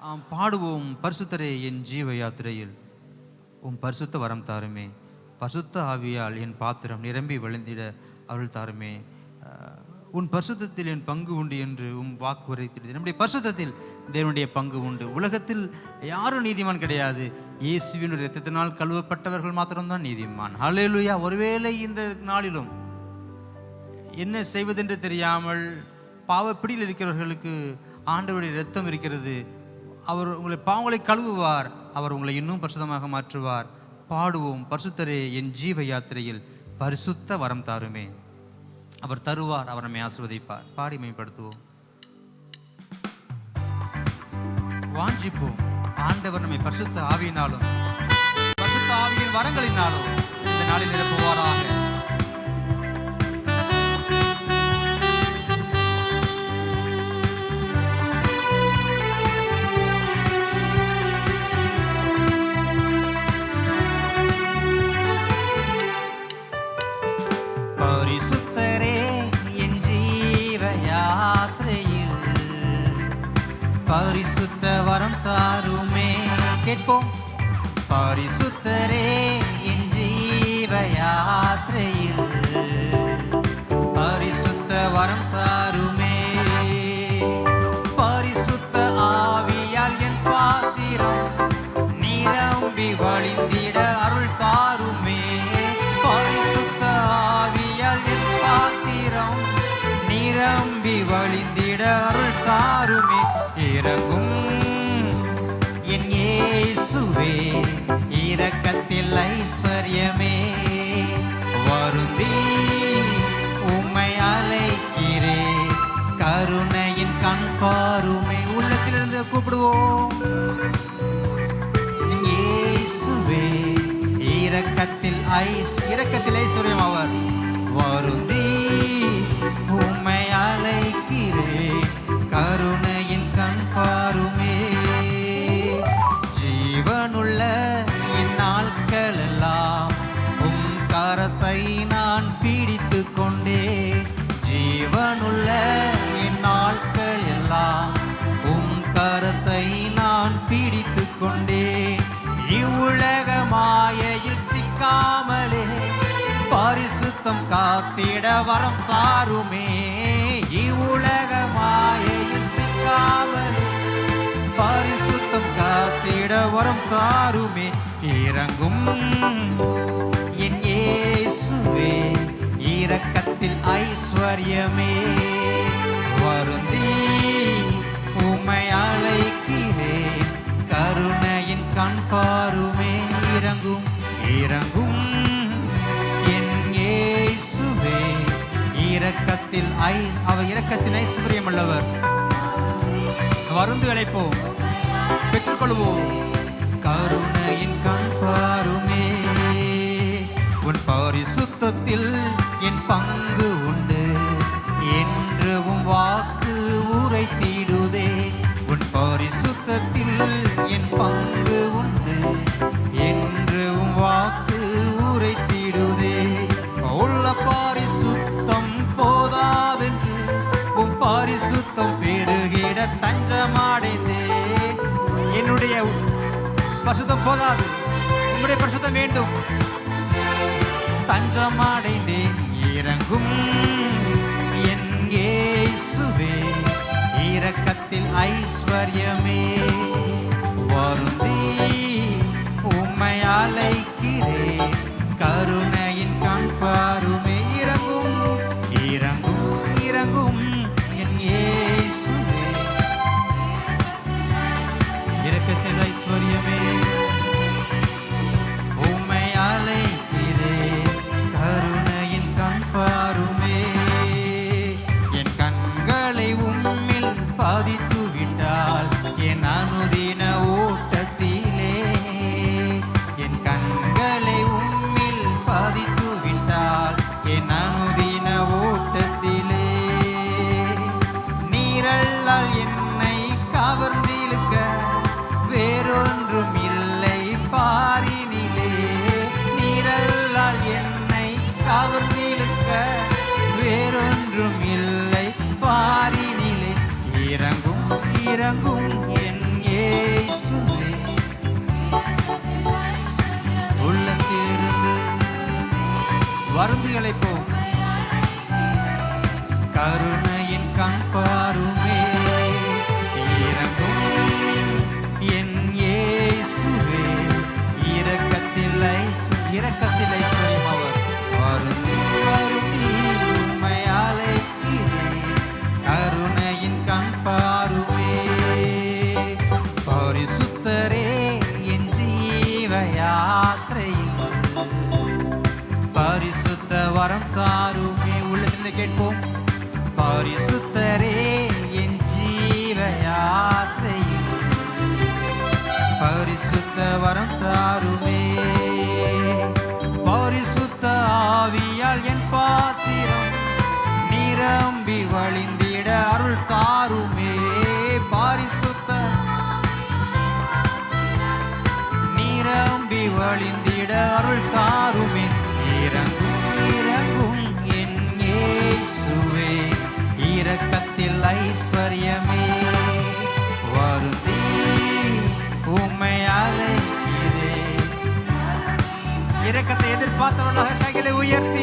பாடுவோம். பரிசுத்தரே என் ஜீவ யாத்திரையில் உம் பரிசுத்த வரம் தாருமே. பரிசுத்த ஆவியால் என் பாத்திரம் நிரம்பி வழிந்திட அருள் தாருமே. உன் பரிசுத்தத்தில் என் பங்கு உண்டு என்று வாக்கு உரைத்திடுது. நம்முடைய பரிசுத்தத்தில் தேவனுடைய பங்கு உண்டு. உலகத்தில் யாரும் நீதிமான் கிடையாது. இயேசுவின் இரத்தத்தினால் கழுவப்பட்டவர்கள் மாத்திரம்தான் நீதிமான். ஹல்லேலூயா. ஒருவேளை இந்த நாளிலும் என்ன செய்வதென்று தெரியாமல் பாவப்பிடியில் இருக்கிறவர்களுக்கு ஆண்டவருடைய இரத்தம் இருக்கிறது. அவர் உங்களை பாவங்களை கழுவுவார். அவர் உங்களை இன்னும் பரிசுத்தமாக மாற்றுவார். பாடுவோம். பரிசுத்தரே என் ஜீவ யாத்திரையில் பரிசுத்த வரம் தாருமே. அவர் தருவார். அவர் நம்மை ஆசீர்வதிப்பார். பாடி மேம்படுத்துவோம். வாஞ்சிப்போம். ஆண்டவர் நம்மை பரிசுத்த ஆவியினாலும் பரிசுத்த ஆவியின் வரங்களினாலும் இந்த நாளில் நிரப்புவாராக. பரிசுத்த வரம் தாருமே. கேட்போம். பரிசுத்தரே என் ஜீவ யாத்திரையில் பரிசுத்த வரம் தாருமே. பரிசுத்த ஆவியால் என் பாத்திரம் நிரம்பி வழிந்திட அருள் தாருமே. பரிசுத்த ஆவியால் என் பாத்திரம் நிரம்பி வழிந்திட அருள் தாருமே. இறங்கும் என் இயேசுவே, இரக்கத்தில் ஐஸ்வர்யமே. வருந்தி உம்மை அழைக்கிறே, கருணையின் கண் பாருமே. உள்ளத்திலிருந்து கூப்பிடுவோம். இயேசுவே, இரக்கத்தில் ஐஸ்வர்யம் அவர். வருந்தி உம்மை அழைக்கிறே, கருணையின் கண் பாருமே. ஜீவனுள்ள என் நாட்கள் எல்லாம் உம் கரத்தை நான் பிடித்து கொண்டே. ஜீவனுள்ள என் நாட்கள் எல்லாம் உம் கரத்தை நான் பிடித்து கொண்டே. இவ்வுலக மாயையில் சிக்காமலே பரிசுத்தம் காத்திட வரம் தாருமே. இவ்வுலக மாயையில் சிக்காமல் பரிசுத்தம் காத்திட வரம் தாருமே. இறங்கும் என் இயேசுவே, இரக்கத்தில் ஐஸ்வர்யமே. வருந்தி உம்மை அழைக்கிறேன், கருணையின் கண் பாருமே. இறங்கும் இறங்கும் என் இயேசுவே, இரக்கத்தில் அவர் இரக்கத்தில் ஐஸ்வர்யம் உள்ளவர். வருந்து அழைப்போம், பெற்றுக்கொள்வோம். கருணையின் கண் பாருமே. உன் பரிசுத்தத்தில் என் பங்கு உண்டு என்று உன் வாக்கு உரைத்திடுதே. உன் பரிசுத்தத்தில் என் பங்கு உண்டு என்று உன் வாக்கு உரைத்திடுதே. உள்ள பரிசுத்தம் போதாதென்று உன் பரிசுத்தம் பெருகிட தஞ்சமடைந்தே. என்னுடைய பரிசுத்தம் போதாது, உன்னுடைய பரிசுத்தம் வேண்டும். தஞ்சமடைந்தேன். இறங்கும் என் இயேசுவே, இரக்கத்தில் ஐஸ்வர்யமே. வருந்தி உம்மை அழைக்கிறேன், கருணையின் கண் பாருமே. இறங்கும் இறங்கும் இறங்கும் என் இயேசுவே, இரக்கத்தில் ஐஸ்வர்யமே. உம்மை அழைக்கிறேன், கருணையின் கண் பாருமே. என் கண்களை உம்மில் பதித்து விட்டால் என் கருணையின் கண் பாருமே. இறங்கும் என் இயேசுவே, இரக்கத்தில் ஐஸ்வர்யம் அவர். வருந்தி வருந்தி உம்மை அழைக்கிறேன், கருணையின் கண் பாருமே. பரிசுத்தரே என் ஜீவ யாத்திரையில் பரிசுத்த வரம் தாருமே. உள்ளத்திலிருந்து கேட்போம். பரிசுத்தரே என் ஜீவ யாத்திரையில் பரிசுத்த வரம் தாருமே. பரிசுத்த ஆவியால் என் பாத்திரம் நிரம்பி வழிந்திட அருள் தாருமே. பரிசுத்த நிரம்பி வழிந்திட அருள் தாருமே. இறங்கும் இறங்கும் என் இயேசுவே, இரக்கத்தில் ஐஸ்வர்யமே. வருந்தி உம்மை அழைக்கிறேன். இரக்கத்தை எதிர்பார்த்தவர்களாக கைகளை உயர்த்தி